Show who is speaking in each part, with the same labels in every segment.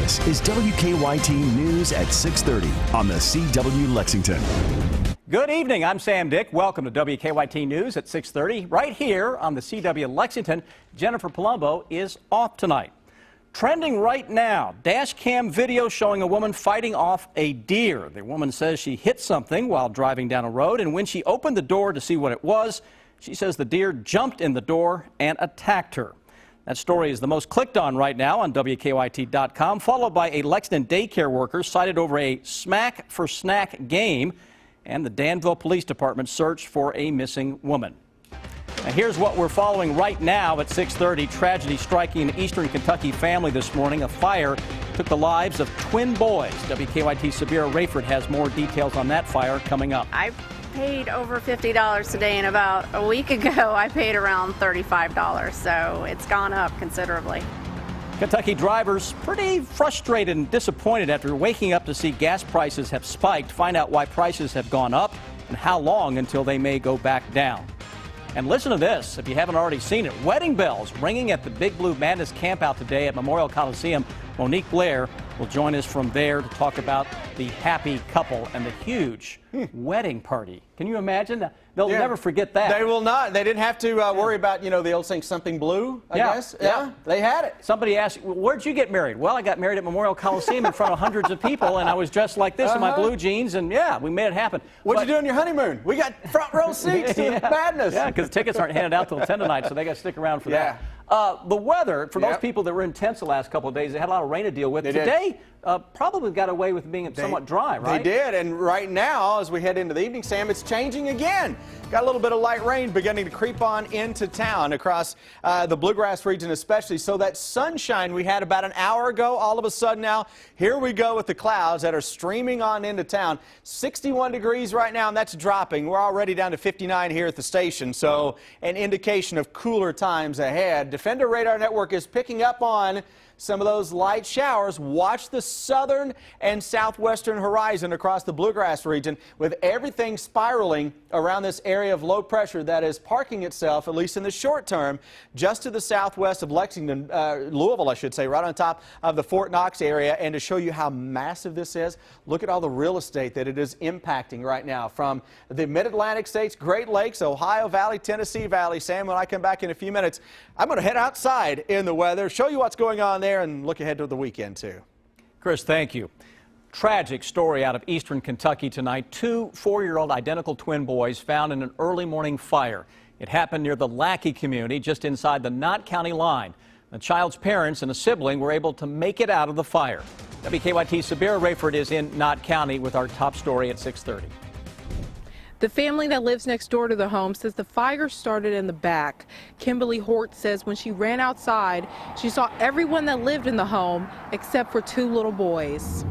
Speaker 1: This is WKYT News at 6:30 on the CW Lexington.
Speaker 2: Good evening. I'm Sam Dick. Welcome to WKYT News at 6:30 right here on the CW Lexington. Jennifer Palumbo is off tonight. Trending right now, dash cam video showing a woman fighting off a deer. The woman says she hit something while driving down a road, and when she opened the door to see what it was, she says the deer jumped in the door and attacked her. That story is the most clicked on right now on WKYT.com, followed by a Lexington daycare worker cited over a smack for snack game, and the Danville Police Department search for a missing woman. Now here's what we're following right now at 6:30. Tragedy striking an eastern Kentucky family this morning. A fire took the lives of twin boys. WKYT Sabira Rayford has more details on that fire coming up.
Speaker 3: I paid over $50 today, and about a week ago I paid around $35, so it's gone up considerably.
Speaker 2: Kentucky drivers pretty frustrated and disappointed after waking up to see gas prices have spiked. Find out why prices have gone up and how long until they may go back down. And listen to this, if you haven't already seen it. Wedding bells ringing at the Big Blue Madness campout today at Memorial Coliseum. Monique Blair will join us from there to talk about the happy couple and the huge wedding party. Can you imagine? They'll never forget that.
Speaker 4: They will not. They didn't have to worry about, the old saying, something blue, I guess. Yeah, they had it.
Speaker 2: Somebody asked, where'd you get married? Well, I got married at Memorial Coliseum in front of hundreds of people, and I was dressed like this in my blue jeans, and we made it happen.
Speaker 4: What'd you do on your honeymoon? We got front row seats to the madness.
Speaker 2: Yeah, because tickets aren't handed out till 10 tonight, so they got to stick around for that. The weather, for those people that were intense the last couple of days, they had a lot of rain to deal with. Today, probably got away with being somewhat dry, right?
Speaker 4: They did, and right now, as we head into the evening, Sam, it's changing again. Got a little bit of light rain beginning to creep on into town across the Bluegrass region especially. So that sunshine we had about an hour ago, all of a sudden now, here we go with the clouds that are streaming on into town. 61 degrees right now, and that's dropping. We're already down to 59 here at the station, so an indication of cooler times ahead. Defender Radar Network is picking up on some of those light showers. Watch the southern and southwestern horizon across the Bluegrass region with everything spiraling around this area of low pressure that is parking itself, at least in the short term, just to the southwest of Lexington, Louisville, I should say, right on top of the Fort Knox area. And to show you how massive this is, look at all the real estate that it is impacting right now from the mid-Atlantic states, Great Lakes, Ohio Valley, Tennessee Valley. Sam, when I come back in a few minutes, I'm going to head outside in the weather, show you what's going on there, and look ahead to the weekend, too.
Speaker 2: Chris, thank you. Tragic story out of eastern Kentucky tonight. Two 4-year-old identical twin boys found in an early morning fire. It happened near the Lackey community, just inside the Knott County line. The child's parents and a sibling were able to make it out of the fire. WKYT Sabira Rayford is in Knott County with our top story at 6:30.
Speaker 5: The family that lives next door to the home says the fire started in the back. Kimberly Hort says when she ran outside, she saw everyone that lived in the home except for two little boys.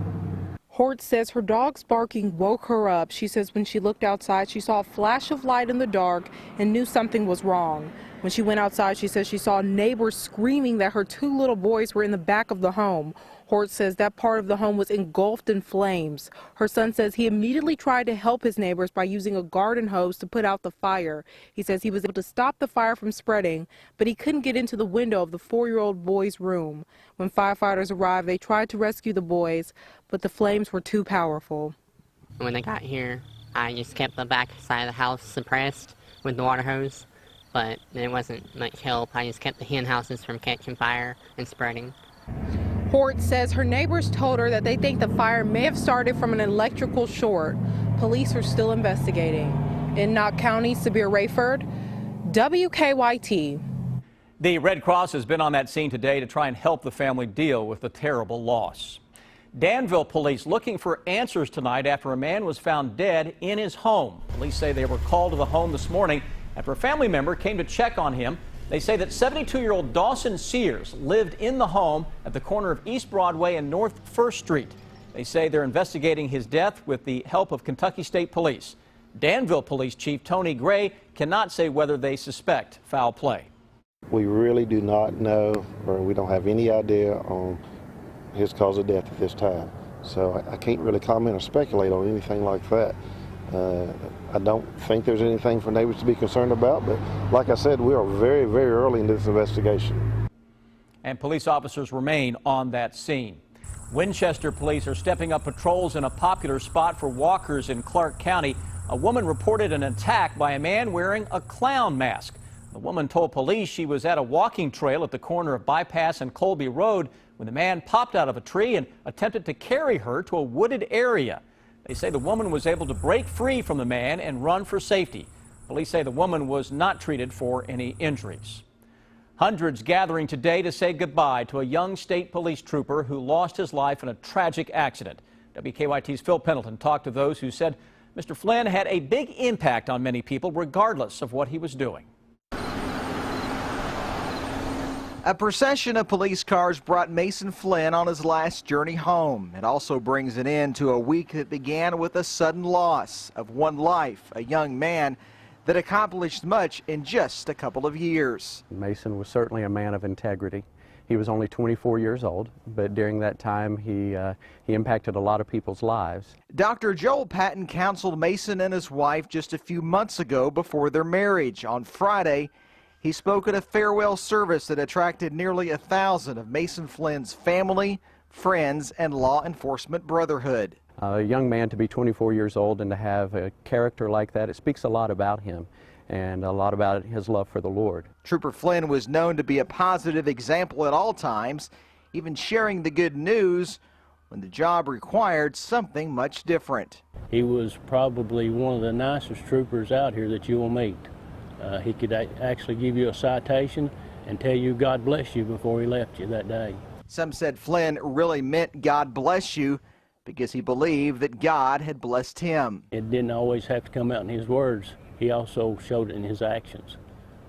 Speaker 5: Hort says her dog's barking woke her up. She says when she looked outside, she saw a flash of light in the dark and knew something was wrong. When she went outside, she says she saw neighbors screaming that her two little boys were in the back of the home. Hort says that part of the home was engulfed in flames. Her son says he immediately tried to help his neighbors by using a garden hose to put out the fire. He says he was able to stop the fire from spreading, but he couldn't get into the window of the 4-year-old boy's room. When firefighters arrived, they tried to rescue the boys, but the flames were too powerful.
Speaker 6: When they got here, I just kept the back side of the house suppressed with the water hose, but it wasn't much help. I just kept the hen houses from catching fire and spreading.
Speaker 5: Hort says her neighbors told her that they think the fire may have started from an electrical short. Police are still investigating. In Knott County, Sabira Rayford, WKYT.
Speaker 2: The Red Cross has been on that scene today to try and help the family deal with the terrible loss. Danville police looking for answers tonight after a man was found dead in his home. Police say they were called to the home this morning after a family member came to check on him. They say that 72-year-old Dawson Sears lived in the home at the corner of East Broadway and North First Street. They say they're investigating his death with the help of Kentucky State Police. Danville Police Chief Tony Gray cannot say whether they suspect foul play.
Speaker 7: We really do not know, or we don't have any idea on his cause of death at this time. So I can't really comment or speculate on anything like that. I don't think there's anything for neighbors to be concerned about, but like I said, we are very, very early in this investigation.
Speaker 2: And police officers remain on that scene. Winchester police are stepping up patrols in a popular spot for walkers in Clark County. A woman reported an attack by a man wearing a clown mask. The woman told police she was at a walking trail at the corner of Bypass and Colby Road when the man popped out of a tree and attempted to carry her to a wooded area. They say the woman was able to break free from the man and run for safety. Police say the woman was not treated for any injuries. Hundreds gathering today to say goodbye to a young state police trooper who lost his life in a tragic accident. WKYT's Phil Pendleton talked to those who said Mr. Flynn had a big impact on many people regardless of what he was doing.
Speaker 8: A procession of police cars brought Mason Flynn on his last journey home. It also brings an end to a week that began with a sudden loss of one life, a young man that accomplished much in just a couple of years.
Speaker 9: Mason was certainly a man of integrity. He was only 24 years old, but during that time he impacted a lot of people's lives.
Speaker 8: Dr. Joel Patton counseled Mason and his wife just a few months ago before their marriage. On Friday, he spoke at a farewell service that attracted nearly 1,000 of Mason Flynn's family, friends, and law enforcement brotherhood.
Speaker 9: A young man to be 24 years old and to have a character like that, it speaks a lot about him and a lot about his love for the Lord.
Speaker 8: Trooper Flynn was known to be a positive example at all times, even sharing the good news when the job required something much different.
Speaker 10: He was probably one of the nicest troopers out here that you will meet. He could actually give you a citation and tell you God bless you before he left you that day.
Speaker 8: Some said Flynn really meant God bless you because he believed that God had blessed him.
Speaker 10: It didn't always have to come out in his words. He also showed it in his actions.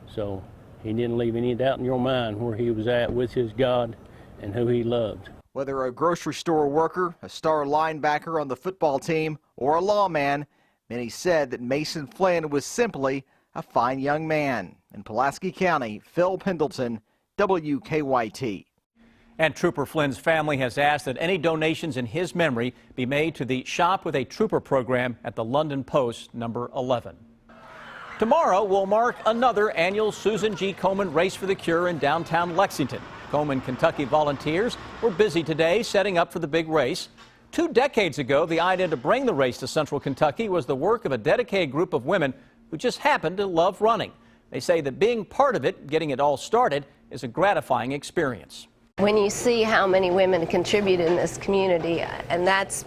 Speaker 10: So he didn't leave any doubt in your mind where he was at with his God and who he loved.
Speaker 8: Whether a grocery store worker, a star linebacker on the football team, or a lawman, many said that Mason Flynn was simply a fine young man. In Pulaski County, Phil Pendleton, WKYT.
Speaker 2: And Trooper Flynn's family has asked that any donations in his memory be made to the Shop with a Trooper program at the London Post, number 11. Tomorrow will mark another annual Susan G. Komen Race for the Cure in downtown Lexington. Komen, Kentucky volunteers were busy today setting up for the big race. 2 decades ago, the idea to bring the race to central Kentucky was the work of a dedicated group of women who just happened to love running. They say that being part of it, getting it all started, is a gratifying experience.
Speaker 11: When you see how many women contribute in this community, and that's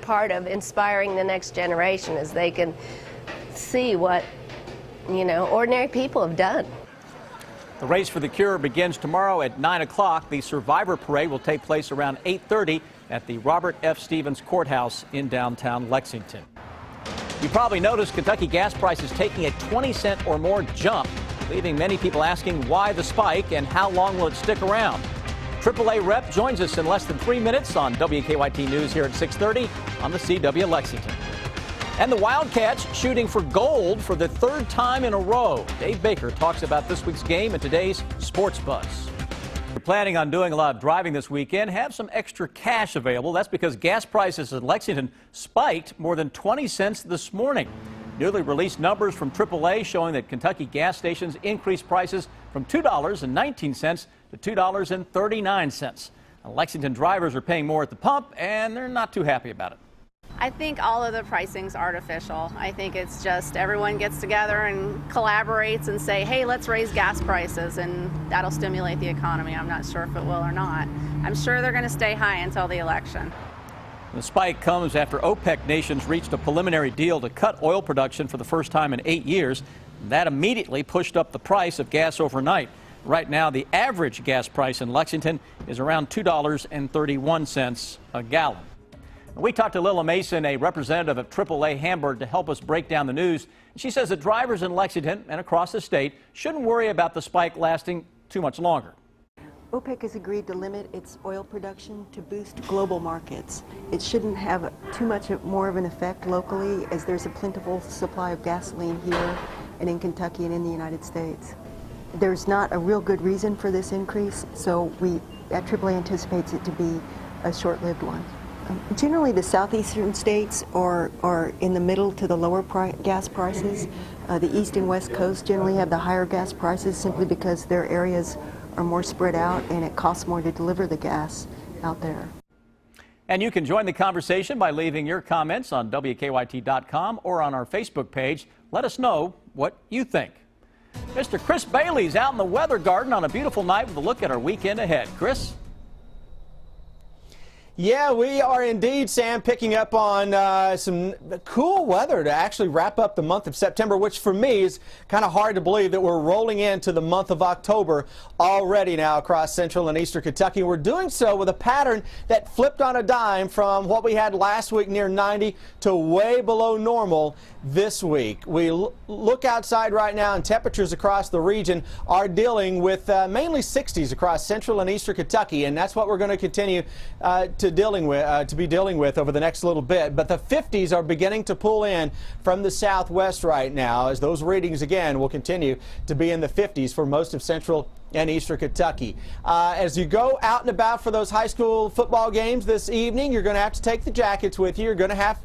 Speaker 11: part of inspiring the next generation, as they can see what, ordinary people have done.
Speaker 2: The Race for the Cure begins tomorrow at 9 o'clock. The Survivor Parade will take place around 8:30 at the Robert F. Stevens Courthouse in downtown Lexington. You probably noticed Kentucky gas prices taking a 20-cent or more jump, leaving many people asking why the spike and how long will it stick around. AAA rep joins us in less than 3 minutes on WKYT News here at 6:30 on the CW Lexington. And the Wildcats shooting for gold for the 3rd time in a row. Dave Baker talks about this week's game and today's Sports Buzz. If you're planning on doing a lot of driving this weekend, have some extra cash available. That's because gas prices in Lexington spiked more than 20 cents this morning. Newly released numbers from AAA showing that Kentucky gas stations increased prices from $2.19 to $2.39. Now, Lexington drivers are paying more at the pump, and they're not too happy about it.
Speaker 3: I think all of the pricing's artificial. I think it's just everyone gets together and collaborates and say, hey, let's raise gas prices, and that'll stimulate the economy. I'm not sure if it will or not. I'm sure they're going to stay high until the election.
Speaker 2: The spike comes after OPEC nations reached a preliminary deal to cut oil production for the first time in 8 years. That immediately pushed up the price of gas overnight. Right now, the average gas price in Lexington is around $2.31 a gallon. We talked to Lila Mason, a representative of AAA Hamburg, to help us break down the news. She says that drivers in Lexington and across the state shouldn't worry about the spike lasting too much longer.
Speaker 12: OPEC has agreed to limit its oil production to boost global markets. It shouldn't have too much more of an effect locally, as there's a plentiful supply of gasoline here and in Kentucky and in the United States. There's not a real good reason for this increase, so we at AAA anticipates it to be a short-lived one. Generally, the southeastern states are in the middle to the lower gas prices. The east and west coast generally have the higher gas prices simply because their areas are more spread out and it costs more to deliver the gas out there.
Speaker 2: And you can join the conversation by leaving your comments on WKYT.com or on our Facebook page. Let us know what you think. Mr. Chris Bailey's out in the weather garden on a beautiful night with a look at our weekend ahead. Chris?
Speaker 4: Yeah, we are indeed, Sam, picking up on some cool weather to actually wrap up the month of September, which for me is kind of hard to believe that we're rolling into the month of October already now across central and eastern Kentucky. We're doing so with a pattern that flipped on a dime from what we had last week near 90 to way below normal this week. We look outside right now and temperatures across the region are dealing with mainly 60s across central and eastern Kentucky, and that's what we're going to continue to be dealing with over the next little bit. But the 50s are beginning to pull in from the southwest right now, as those readings again will continue to be in the 50s for most of central and eastern Kentucky. As you go out and about for those high school football games this evening, you're going to have to take the jackets with you. You're going to have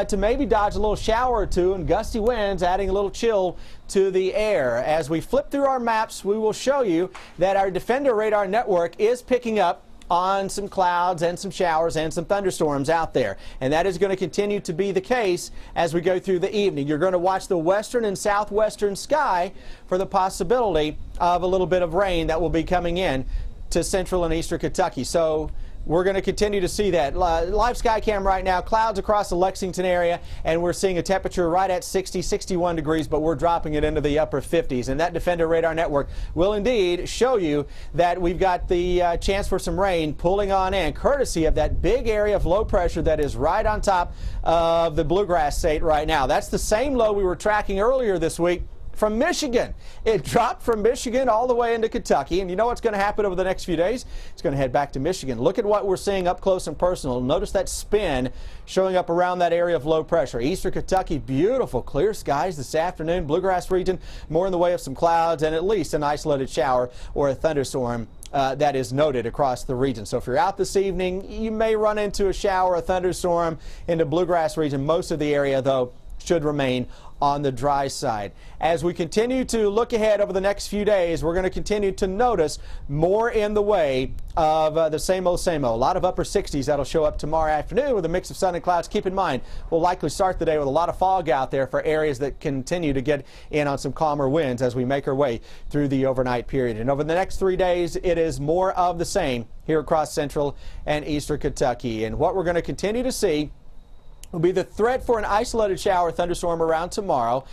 Speaker 4: to maybe dodge a little shower or two, and gusty winds adding a little chill to the air. As we flip through our maps, we will show you that our Defender radar network is picking up on some clouds and some showers and some thunderstorms out there. And that is going to continue to be the case as we go through the evening. You're going to watch the western and southwestern sky for the possibility of a little bit of rain that will be coming in to central and eastern Kentucky. So we're going to continue to see that. Live sky cam right now, clouds across the Lexington area, and we're seeing a temperature right at 60, 61 degrees, but we're dropping it into the upper 50s. And that Defender radar network will indeed show you that we've got the chance for some rain pulling on in, courtesy of that big area of low pressure that is right on top of the Bluegrass State right now. That's the same low we were tracking earlier this week from Michigan. It dropped from Michigan all the way into Kentucky, and you know what's going to happen over the next few days? It's going to head back to Michigan. Look at what we're seeing up close and personal. Notice that spin showing up around that area of low pressure. Eastern Kentucky, beautiful clear skies this afternoon. Bluegrass region, more in the way of some clouds and at least an isolated shower or a thunderstorm that is noted across the region. So if you're out this evening, you may run into a shower, a thunderstorm in the Bluegrass region. Most of the area, though, should remain on the dry side. As we continue to look ahead over the next few days, we're going to continue to notice more in the way of the same old, same old. A lot of upper 60s that'll show up tomorrow afternoon with a mix of sun and clouds. Keep in mind, we'll likely start the day with a lot of fog out there for areas that continue to get in on some calmer winds as we make our way through the overnight period. And over the next 3 days, it is more of the same here across central and eastern Kentucky. And what we're going to continue to see will be the threat for an isolated shower thunderstorm around tomorrow.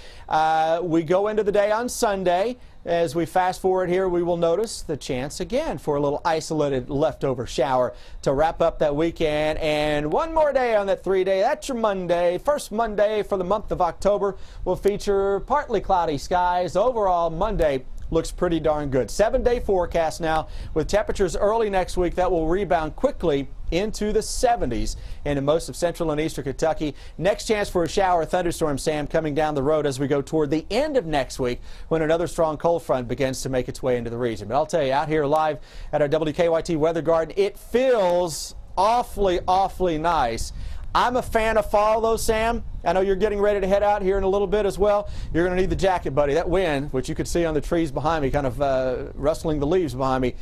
Speaker 4: We go into the day on Sunday. As we fast forward here, we will notice the chance again for a little isolated leftover shower to wrap up that weekend. And one more day on that 3-day. That's your Monday. First Monday for the month of October will feature partly cloudy skies. Overall, Monday looks pretty darn good. 7-day forecast now with temperatures early next week that will rebound quickly into the 70s in most of central and eastern Kentucky. Next chance for a shower thunderstorm, Sam, coming down the road as we go toward the end of next week when another strong cold front begins to make its way into the region. But I'll tell you, out here live at our WKYT Weather Garden, it feels awfully, awfully nice. I'm a fan of fall, though, Sam. I know you're getting ready to head out here in a little bit as well. You're going to need the jacket, buddy. That wind, which you could see on the trees behind me, kind of rustling the leaves behind me,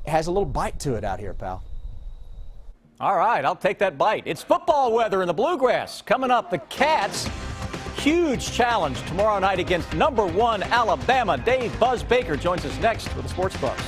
Speaker 4: has a little bite to it out here, pal.
Speaker 2: All right, I'll take that bite. It's football weather in the Bluegrass. Coming up, the Cats, huge challenge tomorrow night against #1 Alabama. Dave Buzz Baker joins us next with the Sports Buzz.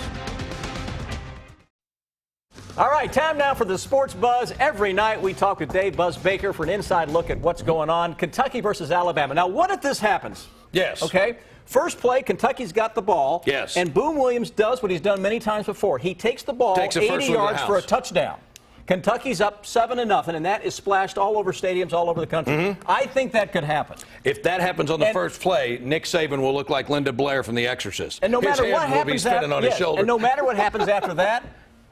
Speaker 2: All right, time now for the Sports Buzz. Every night we talk with Dave Buzz Baker for an inside look at what's going on. Kentucky versus Alabama. Now, what if this happens?
Speaker 13: Yes.
Speaker 2: Okay. First play, Kentucky's got the ball.
Speaker 13: Yes.
Speaker 2: And Boone Williams does what he's done many times before. He takes the ball 80 yards for a touchdown. Kentucky's up 7-0, and that is splashed all over stadiums all over the country.
Speaker 13: Mm-hmm.
Speaker 2: I think that could happen.
Speaker 13: If that happens on the first play, Nick Saban will look like Linda Blair from The Exorcist.
Speaker 2: And no matter
Speaker 13: his
Speaker 2: what
Speaker 13: hands will be
Speaker 2: happens
Speaker 13: spinning on his shoulder.
Speaker 2: And no matter what happens after that,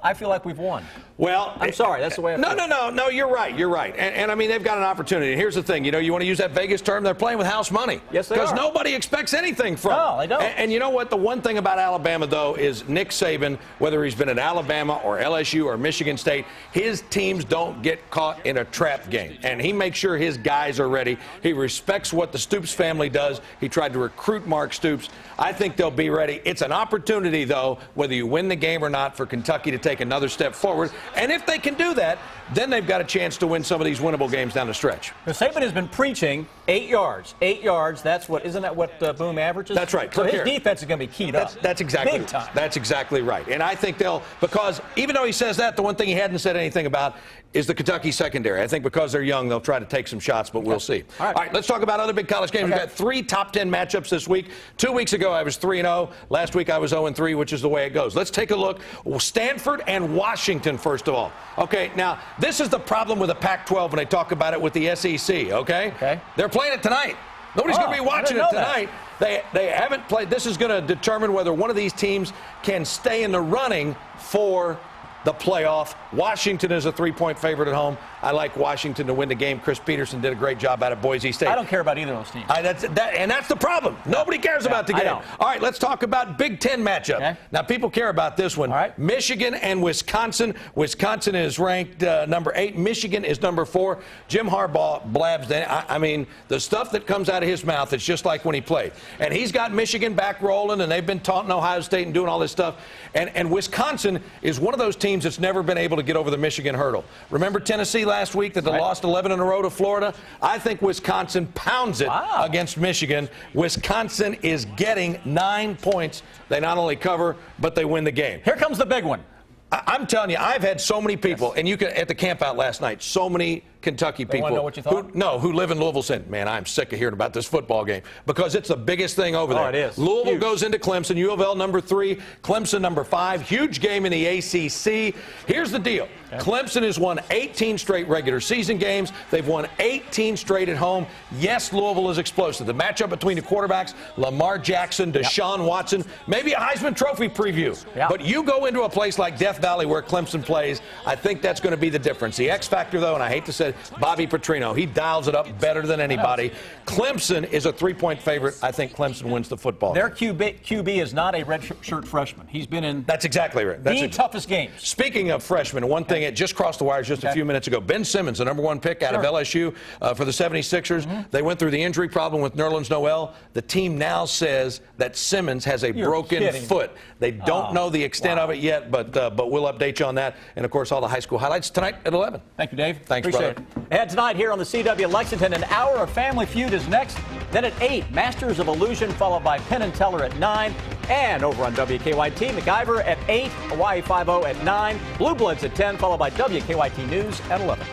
Speaker 2: I feel like we've won.
Speaker 13: Well,
Speaker 2: I'm sorry. That's the way I feel.
Speaker 13: No, you're right. You're right. And I mean, they've got an opportunity. And here's the thing. You know, you want to use that Vegas term, they're playing with house money.
Speaker 2: Yes, they are.
Speaker 13: Because nobody expects anything from them.
Speaker 2: No, they don't.
Speaker 13: And you know what? The one thing about Alabama, though, is Nick Saban, whether he's been at Alabama or LSU or Michigan State, his teams don't get caught in a trap game. And he makes sure his guys are ready. He respects what the Stoops family does. He tried to recruit Mark Stoops. I think they'll be ready. It's an opportunity, though, whether you win the game or not, for Kentucky to take another step forward. And if they can do that, then they've got a chance to win some of these winnable games down the stretch.
Speaker 2: Saban has been preaching 8 yards. 8 yards, isn't that what Boom averages?
Speaker 13: That's right.
Speaker 2: So his defense is going to be keyed up.
Speaker 13: That's exactly
Speaker 2: big time.
Speaker 13: That's exactly right. And I think because even though he says that, the one thing he hadn't said anything about is the Kentucky secondary. I think because they're young, they'll try to take some shots, but we'll see. All right, let's talk about other big college games. We've got 3 top 10 matchups this week. 2 weeks ago, I was 3-0. Last week, I was 0-3, which is the way it goes. Let's take a look. Stanford and Washington, first of all. Okay, now, this is the problem with the Pac-12 when they talk about it with the SEC, okay? They're playing it tonight. Nobody's going to be watching it tonight. They haven't played. This is going to determine whether one of these teams can stay in the running for the playoff. Washington is a 3-point favorite at home. I like Washington to win the game. Chris Peterson did a great job out at Boise State.
Speaker 2: I don't care about either of those teams.
Speaker 13: And that's the problem. Nobody cares about the game. All right, let's talk about Big Ten matchup. Okay. Now, people care about this one. All right. Michigan and Wisconsin. Wisconsin is ranked number 8. Michigan is number 4. Jim Harbaugh blabs. I mean, the stuff that comes out of his mouth, it's just like when he played. And he's got Michigan back rolling, and they've been taunting Ohio State and doing all this stuff. And Wisconsin is one of those teams that's never been able to get over the Michigan hurdle. Remember Tennessee last week that they lost 11 in a row to Florida? I think Wisconsin pounds it against Michigan. Wisconsin is getting 9 points. They not only cover, but they win the game.
Speaker 2: Here comes the big one.
Speaker 13: I'm telling you, I've had so many people, and you can at the camp out last night, so many Kentucky people
Speaker 2: know what you thought?
Speaker 13: who live in Louisville said, man, I'm sick of hearing about this football game because it's the biggest thing over there.
Speaker 2: It is.
Speaker 13: Louisville goes into Clemson, U of L number 3, Clemson number 5. Huge game in the ACC. Here's the deal. Okay. Clemson has won 18 straight regular season games. They've won 18 straight at home. Yes, Louisville is explosive. The matchup between the quarterbacks, Lamar Jackson, Deshaun Watson, maybe a Heisman Trophy preview. But you go into a place like Death Valley where Clemson plays, I think that's going to be the difference. The X factor, though, and I hate to say it, Bobby Petrino, he dials it up better than anybody. Clemson is a 3-point favorite. I think Clemson wins the football.
Speaker 2: Their QB is not a redshirt freshman. He's been in
Speaker 13: That's exactly right.
Speaker 2: the toughest games.
Speaker 13: Speaking of freshmen, one thing that just crossed the wires just a few minutes ago, Ben Simmons, the number 1 pick out of LSU for the 76ers. They went through the injury problem with Nerlens Noel. The team now says that Simmons has a broken foot. They don't know the extent of it yet, but we'll update you on that. And, of course, all the high school highlights tonight at 11.
Speaker 2: Thank you, Dave.
Speaker 13: Thanks,
Speaker 2: Appreciate
Speaker 13: brother.
Speaker 2: it. Ahead tonight here on the CW Lexington, an hour of Family Feud is next. Then at 8, Masters of Illusion, followed by Penn and Teller at 9. And over on WKYT, MacGyver at 8, Hawaii Five-0 at 9, Blue Bloods at 10, followed by WKYT News at 11.